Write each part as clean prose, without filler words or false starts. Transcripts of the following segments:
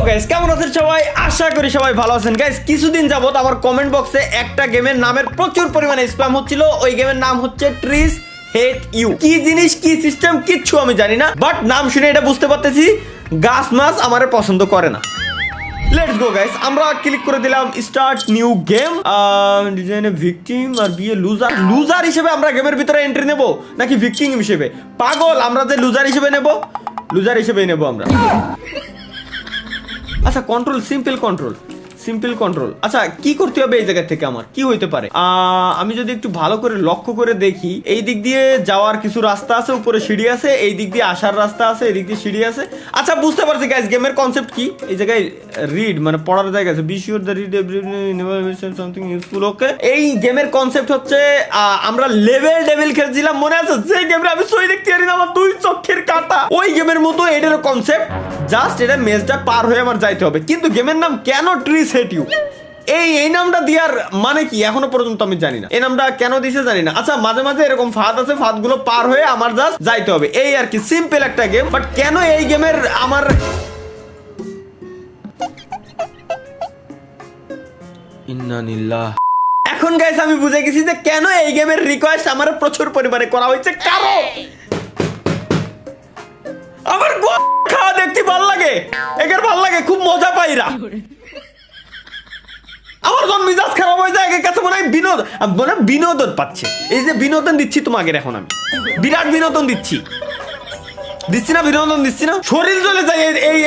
Guys কেমন আছেন সবাই? আশা করি সবাই ভালো আছেন। গাইস কিছুদিন যাবত আমার কমেন্ট বক্সে একটা গেমের নামের প্রচুর পরিমাণে স্প্যাম হচ্ছিল। ওই গেমের নাম হচ্ছে ট্রিস হেট ইউ। কি জিনিস কি সিস্টেম কিচ্ছু আমি জানি না, বাট নাম শুনে এটা বুঝতে পারতেছি গাছ মাছ আমারে পছন্দ করে না। লেটস গো গাইস, আমরা ক্লিক করে দিলাম স্টার্ট নিউ গেম। ডিজাইনে ভিকটিম আর বিয়ে লুজার। লুজার হিসেবে আমরা গেমের ভিতরে এন্ট্রি নেব নাকি ভিকটিম হিসেবে? পাগল, আমরা যে লুজার হিসেবে নেব, লুজার হিসেবেই নেব আমরা। আচ্ছা কন্ট্রোল, সিম্পল কন্ট্রোল। আচ্ছা কি করতে হবে এই জায়গা থেকে? আমার কি হইতে পারে? আমি যদি একটু ভালো করে লক্ষ্য করে দেখি, এই দিক দিয়ে যাওয়ার কিছু রাস্তা আছে, উপরে সিঁড়ি আছে, এই দিক দিয়ে আসার রাস্তা আছে, এই দিক দিয়ে সিঁড়ি আছে। আচ্ছা বুঝতে পারছি গাইস, গেমের কনসেপ্ট কি। এই জায়গায় রিড মানে পড়ার জায়গা আছে। Be sure the read something useful. Okay, এই গেমের কনসেপ্ট হচ্ছে আমরা লেভেল খেলছিলাম, মনে আছে? যে গেমে আমি সই দেখতে পারি না, আমার দুই চোখের কাটা। ওই গেমের মতো এটার কনসেপ্ট, জাস্ট এটা মেজটা পার হয়ে আমার যাইতে হবে। কিন্তু গেমের নাম কেন ট্রিস হেট ইউ? এই নামটা দেওয়ার মানে কি এখনো পর্যন্ত আমি জানি না। এই নামটা কেন দিছে জানি না। আচ্ছা মাঝে মাঝে এরকম ফাঁদ আছে, ফাঁদ গুলো পার হয়ে আমার জাস্ট যাইতে হবে, এই আর কি। সিম্পল একটা গেম, বাট কেন এই গেমের আমার ইন্নানিল্লাহ। এখন গাইস আমি বুঝে গেছি যে কেন এই গেমের রিকোয়েস্ট আমার প্রচুর পরিমাণে করা হয়েছে। কারণ আমার খাওয়া দেখতে ভালো লাগে, একের ভালো লাগে, খুব মজা পাইরা। আমার যখন মিজাজ খারাপ হয়ে যায়, একের কাছে মনে হয় বিনোদন পাচ্ছে। এই যে বিনোদন দিচ্ছি তোমাকে, এখন আমি বিরাট বিনোদন দিচ্ছি না? বিনোদন দিচ্ছি না? শরীর চলে যায়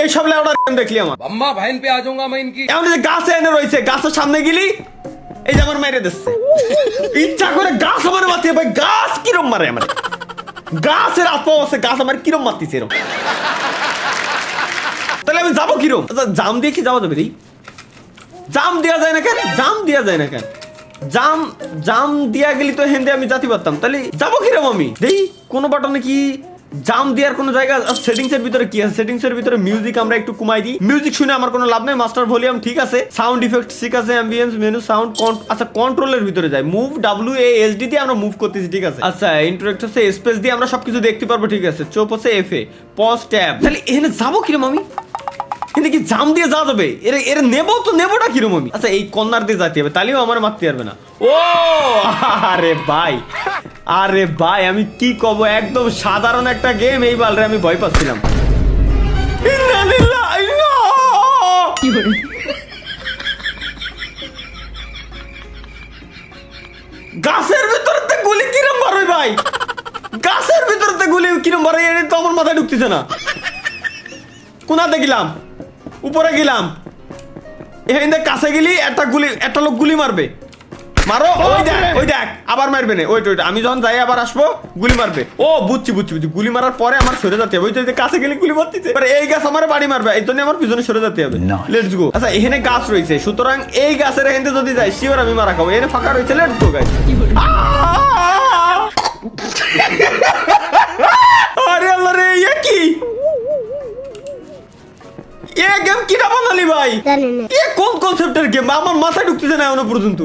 এই সব লেওড়া দেখলি আমার। আম্মা ভাইন পে আ যাऊंगा मैं इनकी। এমন যে গাছে এনে রইছে, গাছের সামনে গেলি এই যে আমার মাইরে দিচ্ছে, ইচ্ছা করে গাছ আমার মারতে। ভাই গাছ কিরম মারে আমার, গাছের আত্মা আছে, গাছ আমার কিরম মারতেছে এরকম। তাহলে আমি যাবো কিরম? আচ্ছা জাম দিয়ে কি যাওয়া যাবে? জাম দেওয়া যায় না কেন? জাম দেওয়া যায় না কেন? জাম দিয়া গেলি তো হেন্দে আমি জাতি পারতাম। তাহলে যাবো কিরম আমি? দেই কোনো বাটনে কি জাম দেওয়ার কোনো জায়গা? সেটিংস এর ভিতরে কি আছে? সেটিংস এর ভিতরে মিউজিক আমরা একটু কমাই দিই। মিউজিক শুনে আমার কোনো লাভ নাই। মাস্টার ভলিউম ঠিক আছে, সাউন্ড ইফেক্ট ঠিক আছে, অ্যাম্বিয়েন্স মেনু সাউন্ড। আচ্ছা কন্ট্রোলের ভিতরে যাই, মুভ WASD দিয়ে আমরা মুভ করতেছি, ঠিক আছে। আচ্ছা ইন্টারেক্ট হচ্ছে স্পেস দিয়ে আমরা সবকিছু দেখতে পারবো, ঠিক আছে। চোপ হচ্ছে FA, পজ ট্যাব। তাহলে এখানে যাবো কিরম আমি? কিন্তু কি জাম দিয়ে যাওয়া যাবে? এর নেবোটা কিরম আমি? আচ্ছা এই কর্নার দিয়ে যেতে হবে, তাহলেও আমার মারতে পারবে না। ও আরে ভাই আমি কি কব, একদম সাধারণ একটা গেম, এই বালরে আমি ভয় পাচ্ছিলাম। গাছের ভিতরে গুলি কিরম বার হয় ভাই? গাছের ভিতরে গুলি কিরম বার হয়? তো আমার মাথায় ঢুকতেছে না। কোনাতে গেলাম, উপরে গেলাম, এখানে কাছে গেলি একটা লোক গুলি মারবে। মারো, ওই দেখ আবার মারবে না। ওইটা আমি যখন যাই আবার আসবো, গুলি মারবে। ও বুঝছি, গুলি মারার পরে আমার সরে যেতে হবে। ওই যে কাছে গেলে গুলি মারতেছে, এই গাছ আমার বাড়ি মারবে, এই জন্য আমার পিছনে সরে যেতে হবে। Let's go. আচ্ছা এখানে গাছ রয়েছে, সুতরাং এই গাছের এখানে যদি যাই শিওর আমি মারা খাবো। এখানে ফাঁকা রয়েছে, লেটস গো গাইস। আরে আল্লাহ রে, এ কি এ গেম কিটা বানালি ভাই? এ কোন কনসেপ্টের গেম? আমার মাথায় ঢুকতেছে না এখনো পর্যন্ত।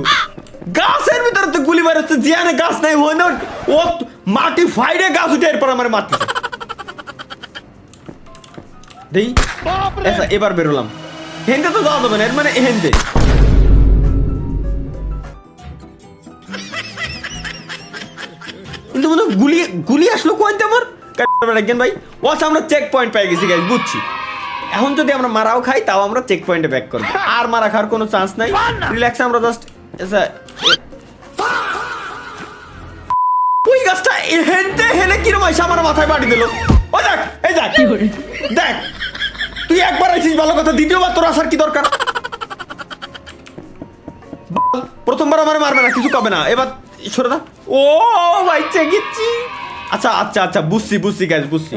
গাছের ভিতরে তো গুলি মারছে, জিয়ানে গাছ নাই, হয় না ও মাটি ফাইডে গাছ উঠে এরপর আমার মারতেছে। দেই আচ্ছা এবার বেরোলাম। হেনতে তো যাওয়া যাবে না, এর মানে হেনতে। কিন্তু মনে গুলি আসলো কোয়ান্তে আমার একজন ভাই। ও আচ্ছা আমরা চেক পয়েন্ট পেয়ে গেছি গাইস, বুঝছি। এখন যদি আমরা মারাও খাই তাও আমরা চেক পয়েন্টে ব্যাক করবো, আর মারা খাওয়ার কোনো চান্স নাই। রিল্যাক্সে আমরা জাস্ট ওই গাছটা হেলে কিরম আইসা আমার মাথায় বাড়ি দিল। ও দেখ, এই দেখ তুই একবার আইছিস ভালো কথা, দ্বিতীয়বার তোর আসার কি দরকার? প্রথমবার আমার মারবে না, কিছু কবে না, এবার সরে দা। ও ভাই চেগিচ্ছি। আচ্ছা বুঝছি গাছ, বুঝছি।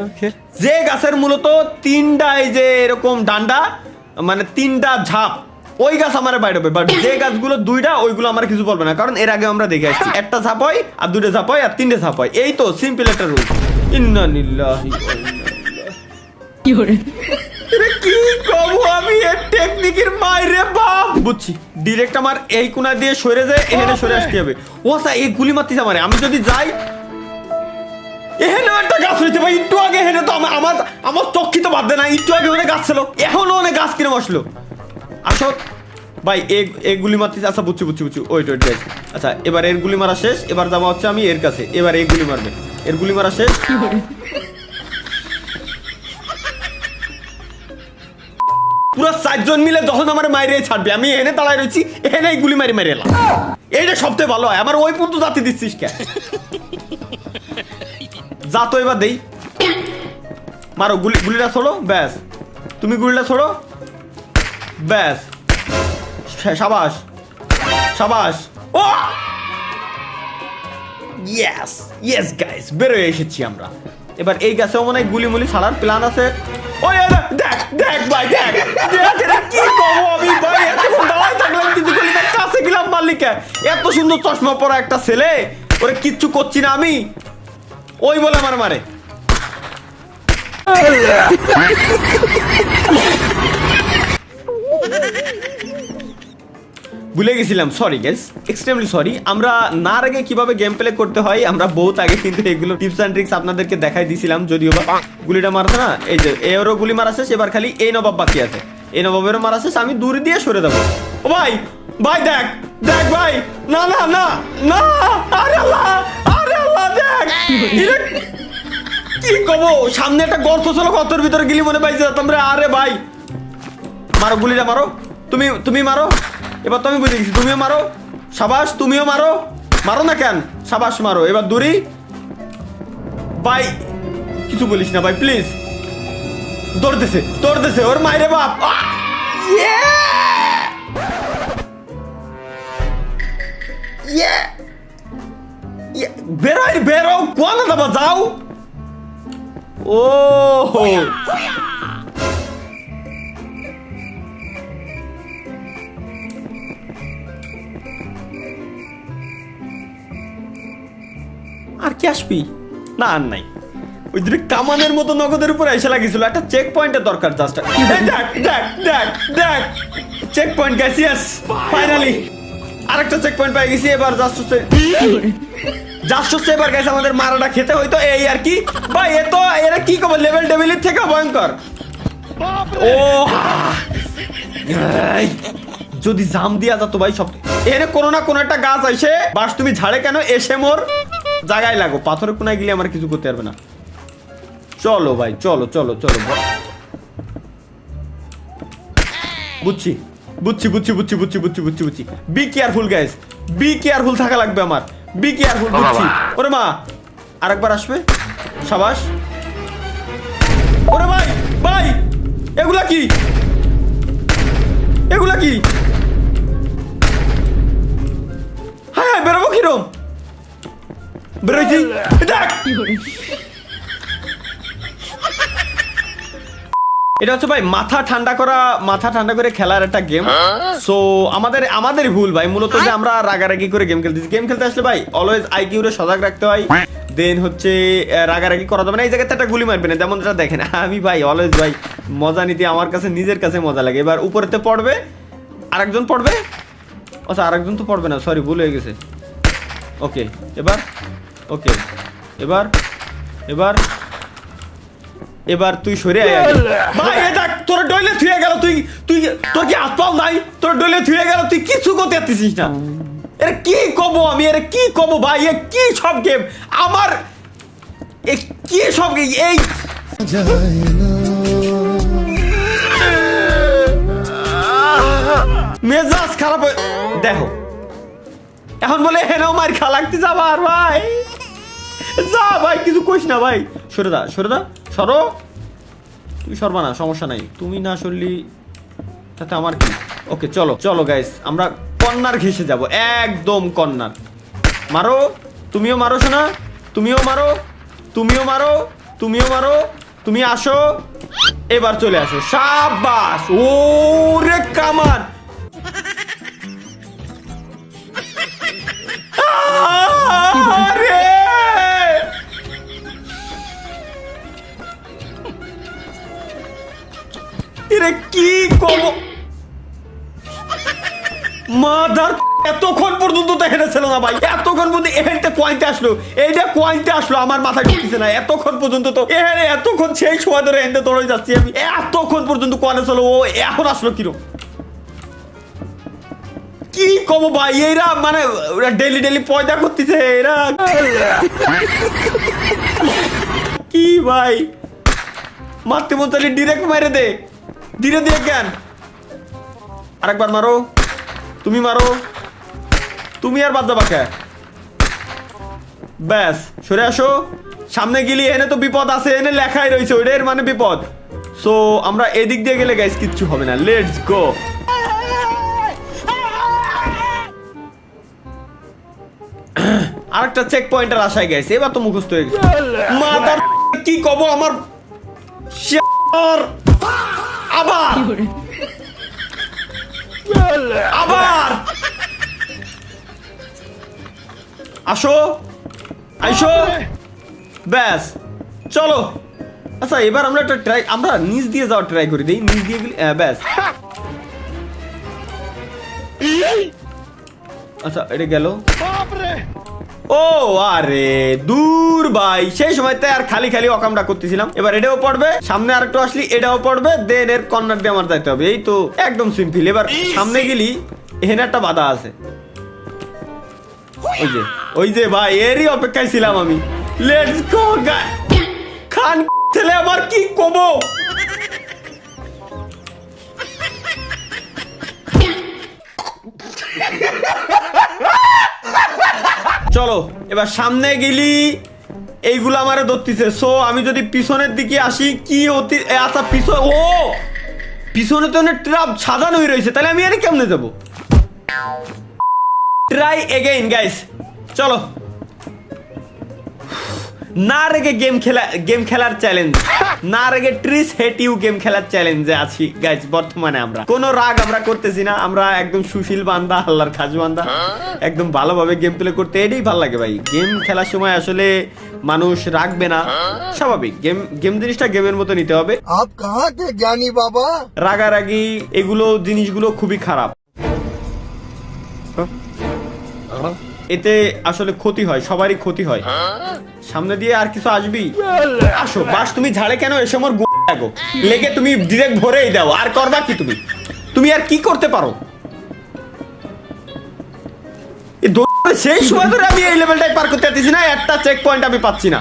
যে গাছের মূলত তিনটা এই যে এরকম ডান্ডা, মানে তিনটা ঝাপ, ওই গাছ আমার বাইরে হবে। বাট যে গাছগুলো দুইটা, ওইগুলো আমার কিছু বলবে না, কারণ এর আগে আমরা দেখে আসছি একটা ঝাপ হয়, আর দুইটা ঝাপ হয়, আর তিনটে ঝাপ হয়। এই তো সিম্পল একটা রুল। ইন্নালিল্লাহি কি কব আমি এর টেকনিকের মাইরে বাপ। বুঝছি, ডিরেক্ট আমার এই কোণা দিয়ে সরে যায়, এখানে সরে আসতে হবে। ও স্যার এই গুলি মারতেছে আমারে, আমি যদি যাই এখানে একটা গাছ হয়েছে ভাই, একটু আগে এখানে তো আমার আমার চক্ষি তো বাদ দেয় না, একটু আগে ওখানে গাছ ছিল, এখনো অনেক গাছ কিনে বসলো। আসো ভাই, এ গুলি মারতেছে। আচ্ছা বুঝছি বুঝছি বুঝছি, ওয়েট ওয়েট গাইস। আচ্ছা এবার এর গুলি মারা শেষ, এবার যাওয়া হচ্ছে আমি এর কাছে, এবার এই গুলি মারবে, এর গুলি মারা শেষ। পুরো 4 জন মিলে যখন আমার মাইরে ছাড়বে, আমি এনে দাঁড়ায় রয়েছি, এনে গুলি মারি মারি এলাম। এইটা সবথেকে ভালো হয়, আমার ওই পর্যন্ত জাতি দিচ্ছিস কে? যা তো এবার দেই, মারো গুলিটা ছোড়ো, ব্যাস তুমি গুলিটা ছোড়ো, ব্যাস সাবাস সাবাস। ও ইয়েস ইয়েস গাইস, বেরোয় এসেছি আমরা। এবার এই গাছেও মনে হয় গুলি মুলি ছাড়ার প্ল্যান আছে। ওই দেখ দেখ ভাই, দেখ কি করবো আমি ভাই, এতক্ষণ দাঁড়ায় থাকলাম কিছু করি না, কাছে গেলাম মালিকা, এত সুন্দর চশমা পরা একটা ছেলে, ওরে কিচ্ছু করছি না আমি, ওই বলে আমার মারে। ভুলে গেছিলাম, সরি গাইস, এক্সট্রিমলি সরি। আমরা না আগে কিভাবে গেম প্লে করতে হয় আমরা বহুত আগে কিন্তু এগুলো টিপস এন্ড ট্রিক্স আপনাদেরকে দেখাই দিয়েছিলাম, যদিও বা গুলিটা মারছে না, এই যে এরও গুলি মারা শেষ, এবার খালি এই নবাব বাকি আছে, এই নবাবেরও মারা শেষ, আমি দূরে দিয়ে সরে দেবো। ও ভাই ভাই দেখ দেখ ভাই, না না না না, আরে আল্লাহ দেখ কি কবো, সামনে একটা গর্ত ছিল, গর্তের ভিতরে গিলি মনে পাইছে তোমরা। আরে ভাই মারো গুলিটা মারো, তুমি মারো, এবার তো আমি বুঝে গেছি, তুমিও মারো, সাবাস তুমিও মারো, মারো না কেন, সাবাস মারো। এবার দূরি ভাই, কিছু বলিস না ভাই প্লিজ, দৌড়তেছে ওর মাইরে বাপ। বেরো কোন দাবা যাও। ও আর কি আসবি না, আর নাই, ওই দুটো কামানের মতো নগদের উপর এসে লাগিয়েছিল, একটা চেক পয়েন্টের দরকার জাস্ট। দেখ চেক পয়েন্ট গেছি, ফাইনালি আরেকটা চেক পয়েন্ট পেয়ে গেছি। এবার জাস্ট হচ্ছে এবার গেছে আমাদের মারাটা খেতে হইতো, এই আর কি ভাই। এরা কি করবো, লেভেল টেবিলের থেকে ভয়ঙ্কর। ও যদি জাম দিয়া যেত ভাই, সব এখানে কোনো না কোনো একটা গাছ আইসে, বাস তুমি ঝাড়ে কেন, এসে মোর জায়গায় লাগো, পাথরের কোনায় গেলে আমার কিছু করতে পারবে না। চলো ভাই চলো চলো চলো, বুঝছি be careful guys, be careful থাকা লাগবে আমার, বি কেয়ারফুল। বুঝছি। ওরে মা আরেকবার আসবে, সাবাস। ওরে ভাই এগুলা কি হ্যাঁ বেরোবো কিরম, বেরোইছি দেখ। এটা হচ্ছে ভাই মাথা ঠান্ডা করে খেলার একটা গেম। সো আমাদের ভুল ভাই মূলত, যে আমরা রাগারাগি করে গেম খেলতে আসলে ভাই অলওয়েজ আইকিউ রে সজাগ রাখতে হয়। দেন হচ্ছে রাগারাগি করা যাবে না, এই জায়গাতে একটা গুলি মারবে না, যেমন এটা দেখেন আমি ভাই অলওয়েজ ভাই মজা নিতে আমার কাছে নিজের কাছে মজা লাগে। এবার উপরেতে পড়বে, আরেকজন পড়বে, আচ্ছা আরেকজন তো পড়বে না, সরি ভুল হয়ে গেছে। ওকে এবার ওকে এবার তুই সরে আয় ভাই। এটা তোর ডইলে থুয়ে গেল, তুই তোর কি আত্মাও নাই, তোর ডইলে থুয়ে গেল, তুই কিছু করতে পারতিস না। এর কি কব আমি, এর কি কব ভাই, এ কি সব গেম আমার, এ কি সব এই মেজাজ খারাপ। দেখো এখন বলে হেনাও মার খা লাগতে যাবা, আর ভাই যা ভাই কিছু কইস না ভাই, সরে দা সরো, তুই সরবা না, সমস্যা নাই, তুমি না সরলি তাতে আমার কি। ওকে চলো গাইস, আমরা কর্নার ঘেসে যাব, একদম কর্নার। মারো, তুমিও মারো শোনা, তুমিও মারো, তুমি আসো, এবার চলে আসো, সাবাস। ওরে কামান, কি কব মাদার এতক্ষণ পর্যন্ত তো হেঁটে ছিল না ভাই, এতক্ষণ পর্যন্ত এহেনতে কোয়াইতে আসলো, এইটা কোয়াইতে আসলো আমার মাথায় ঢুকতেছে না। এতক্ষণ পর্যন্ত তো এতক্ষণ সেই সময় ধরে হেঁটে দৌড়ে যাচ্ছি আমি, এতক্ষণ পর্যন্ত কোয়ানে ছিল, ও এখন আসলো কিরকম কি কব ভাই। এরা মানে ডেলি ডেলি পয়দা করতেছে এরা কি ভাই, মারতে মন চাইলে ডিরেক্ট মেরে দে, ধীরে ধীরে কেন, আরেকবার মারো, তুমি মারো, তুমি আর বাদ যাবা কে, ব্যাস সরে আসো। সামনে গেলি এনে তো বিপদ আছে, এনে লেখাই রয়েছে ওইটার মানে বিপদ। সো আমরা এদিক দিয়ে গেলে গাইস কিচ্ছু হবে না, লেটস গো। আরেকটা চেক পয়েন্টের আশায় গেছে, এবার তো মুখস্থ হয়ে গেছে। মাদার কি কব আমার, আবার আবার আসো আইসো, ব্যাস চলো। আচ্ছা এবার আমরা একটা ট্রাই, আমরা নিচ দিয়ে যাওয়ার ট্রাই করি, দেই নিচ দিয়ে গেলে ব্যাস। আচ্ছা এটা গেল, ও আরে দূর ভাই, সেই সময়তে আর খালি খালি অকামটা করতেছিলাম। এবার এটাও পড়বে, সামনে আরেকটু আসলি এটাও পড়বে, দেন এর কর্নার দিয়ে আমার যাইতে হবে, এই তো একদম সিম্পল। এবার সামনে গেলি এখানে একটা বাধা আছে, ওই যে ভাই এরই অপেক্ষায় ছিলাম আমি। লেটস গো খান ছেলে, আবার কি কব, চলো এবার সামনে গেলি এইগুলো আমারে ধরতেছে। সো আমি যদি পিছনের দিকে আসি কি হতে, আচ্ছা পিছনে, ও পিছনে তো অনেক ট্রাপ সাজানোই রয়েছে, তাহলে আমি এর কেমনে যাবো। ট্রাই এগেইন গাইস, চলো। না রেগে গেম খেলার চ্যালেঞ্জ, না রেগে ট্রিস হেট ইউ গেম খেলার চ্যালেঞ্জে আছি গাইস। বর্তমানে আমরা কোনো রাগ আমরা করতেছি না, আমরা একদম সুশীল বান্দা, আল্লাহর খাজ বান্দা, একদম ভালোভাবে গেম প্লে করতে এটাই ভালো লাগে ভাই। গেম খেলার সময় আসলে মানুষ রাখবে না, স্বাভাবিক। গেম জিনিসটা গেমের মতো নিতে হবে। আপ কাহা তে জ্ঞানী বাবা? রাগারাগি এগুলো জিনিসগুলো খুবই খারাপ, এতে আসলে ক্ষতি হয়, সবারই ক্ষতি হয়। সামনে দিয়ে আর কিছু আসবি, আসো বাস, তুমি ঝাড়ে কেন এসে আমার লাগো লেগে তুমি ডিরেক্ট ভরেই দাও, আর করবা কি তুমি, তুমি আর কি করতে পারো। সেই সময় ধরে আমি এই লেভেলটাই পার করতে পারতেছি না, একটা চেক পয়েন্ট আমি পাচ্ছি না,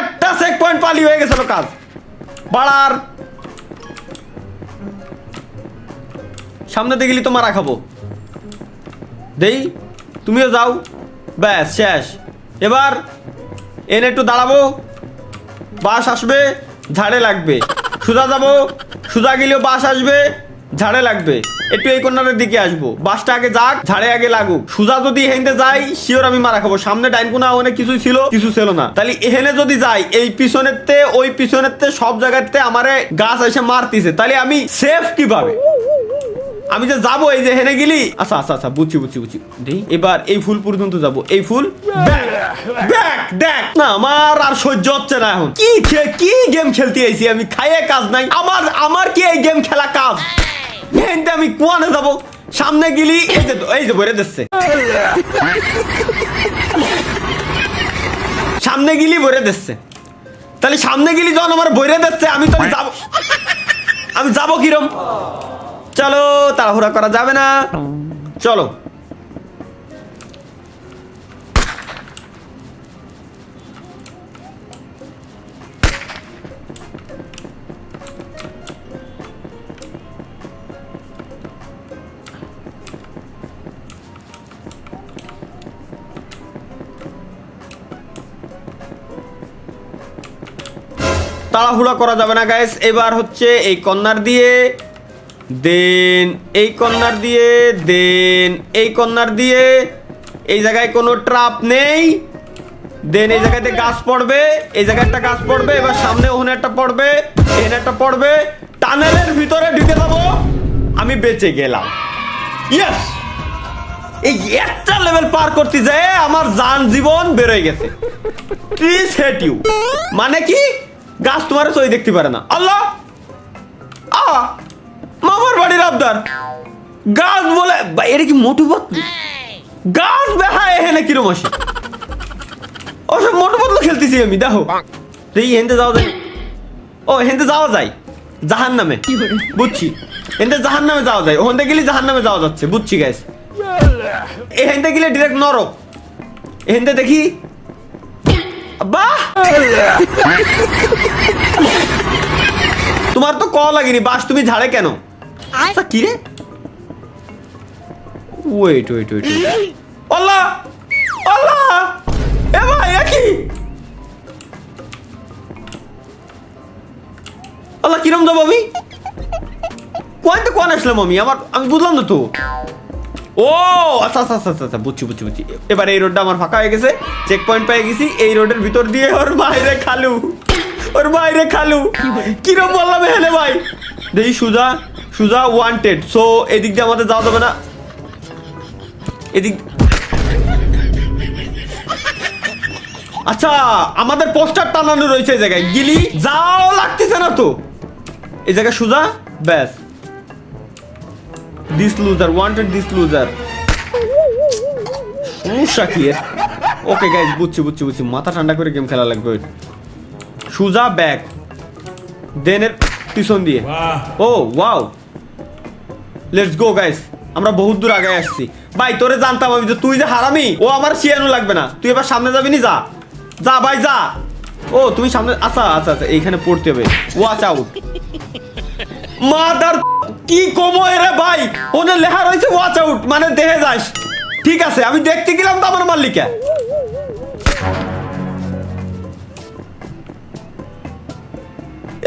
একটা চেক পয়েন্ট পালি হয়ে গেছিল কাজ বাড়ার। সামনে দিয়ে গেলি তো মারা খাবো, দেই তুমিও যাও, ব্যাস শেষ। এবার এনে একটু দাঁড়াবো, বাস আসবে, ঝাড়ে লাগবে, সোজা যাবো, সোজা গেলেও বাস আসবে, ঝাড়ে লাগবে। একটু এই কর্নারের দিকে আসবো, বাসটা আগে যাক, ঝাড়ে আগে লাগুক। সোজা যদি হেঁটে যাই শিওর আমি মারা খাবো। সামনে ডাইন কোনা অনেক কিছু ছিল, কিছু ছিল না, তাহলে এখানে যদি যাই এই পিছনেরতে ওই পিছনেরতে সব জায়গাতে আমারে গাছ এসে মারতিছে, তাহলে আমি সেফ কিভাবে? আমি যে যাবো এই যে হেনে গেলি, আচ্ছা আচ্ছা আচ্ছা বুঝছি এবার এই ফুল পর্যন্ত যাবো, এই ফুল দেখ না, আমার আর সহ্য হচ্ছে না এখন। কি গেম খেলতে আইছি আমি, খাইয়ে কাজ নাই আমার কি এই গেম খেলা কাজ? আমি কোয়ানে যাবো, সামনে গেলি এই যে ভরে দিচ্ছে, সামনে গেলি ভরে দিচ্ছে, তাহলে সামনে গেলি যখন আমার ভরে দিচ্ছে আমি তো আমি যাবো কিরম? চলো তাড়াহুড়া করা যাবে না, চলো। তাড়াহুড়া করা যাবে না গাইস। এবার হচ্ছে এই কর্নার দিয়ে, দেন এই কর্নার দিয়ে, দেন এই কর্নার দিয়ে। এই জায়গায় কোনো ট্রাপ নেই, দেন এই জায়গাতে গাছ পড়বে, এই জায়গায় একটা গাছ পড়বে, এবার সামনে ওখানে একটা পড়বে, এখানে একটা পড়বে, টানেলের ভিতরে ঢুকে যাবো, আমি বেঁচে গেলাম। ইয়েস, এই একটা লেভেল পার করতে যায় আমার জান জীবন বেরোয় গেছে। প্লিজ হেট ইউ মানে কি, গাছ তোমার সই দেখতে পারে না। আল্লাহ মামার বাড়ির আবদার, গাছ বলে ভাই, এটা কি মোটু পাতলু? গাছ বেহায় এখানে কিরম আসে? ওসব মোটু পাতলু খেলতেছি আমি, দেখো এই হেনতে যাওয়া যায়। ও হেনতে যাওয়া যায় জাহান নামে, বুঝছি। হেনতে জাহান নামে যাওয়া যায়, ওখান থেকে গেলে জাহান নামে যাওয়া যাচ্ছে, বুঝছি গাইস। এখানতে গেলে ডিরেক্ট নরক। এখানতে দেখি বাহ, তোমার তো কল লাগেনি, বাস তুমি ঝাড়ে কেন? আচ্ছা কি রে, ওয়েট ওয়েট ওয়েট, আল্লাহ আল্লাহ, এ ভাই কি আল্লাহ, কিরম যাবো আমি? কোন আসলাম আমি? আমি বুঝলাম না তো। ও আচ্ছা আচ্ছা আচ্ছা আচ্ছা, বুঝছি বুঝছি বুঝছি। এবার এই রোডটা আমার ফাঁকা হয়ে গেছে, চেক পয়েন্ট পেয়ে গেছি। এই রোডের ভিতর দিয়ে ওর বাইরে খালু, ওর বাইরে খালু। কিরম বললাম এখানে ভাই? দেখি সুজা সুজা ওয়ান্টেড। সো এদিক দিয়ে আমাদের যাওয়া যাবে না, এদিক। আচ্ছা আমাদের পোস্টার টানানো রয়েছে এই জায়গায়, গিলি যাও লাগতেছে না তো। এই জায়গায় সুজা, ব্যাস। This loser wanted, this loser. সমস্যা কি এর? ওকে গাইস, বুঝছি বুঝছি বুঝছি, মাথা ঠান্ডা করে গেম খেলা লাগবে। সুজা ব্যাক, দেন এর পিছন দিয়ে। ও ওয়াও, লেটস গো গাইস, আমরা বহুত দূর আগে আসছি ভাই। তোরে জানতাম আমি যে তুই যে হারামি, ও আমার শিয়ানো লাগবে না। তুই এবার সামনে যাবি নি, যা যা ভাই যা। ও তুমি সামনে, আচ্ছা আচ্ছা আচ্ছা, এইখানে পড়তে হবে, ওয়াচ আউট। মাদার কি কমো রে ভাই, ওনে লেখা রয়েছে ওয়াচ আউট, মানে দেখে যাস। ঠিক আছে আমি দেখতে গেলাম তো আমার মালিকা।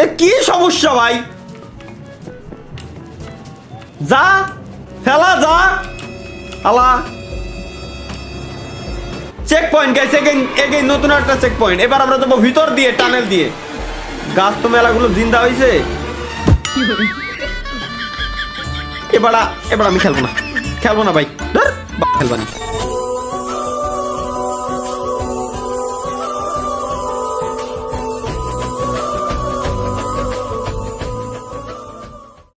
এ কি সমস্যা ভাই? যা ফেলা যা আলা। চেক পয়েন্ট গাইস, এগেইন নতুন একটা চেক পয়েন্ট। এবার আমরা যাবো ভিতর দিয়ে, টানেল দিয়ে। গাছ তো মেলাগুলো জিন্দা হয়েছে। এবার আমি খেলবো না ভাই, ধর খেলবা না।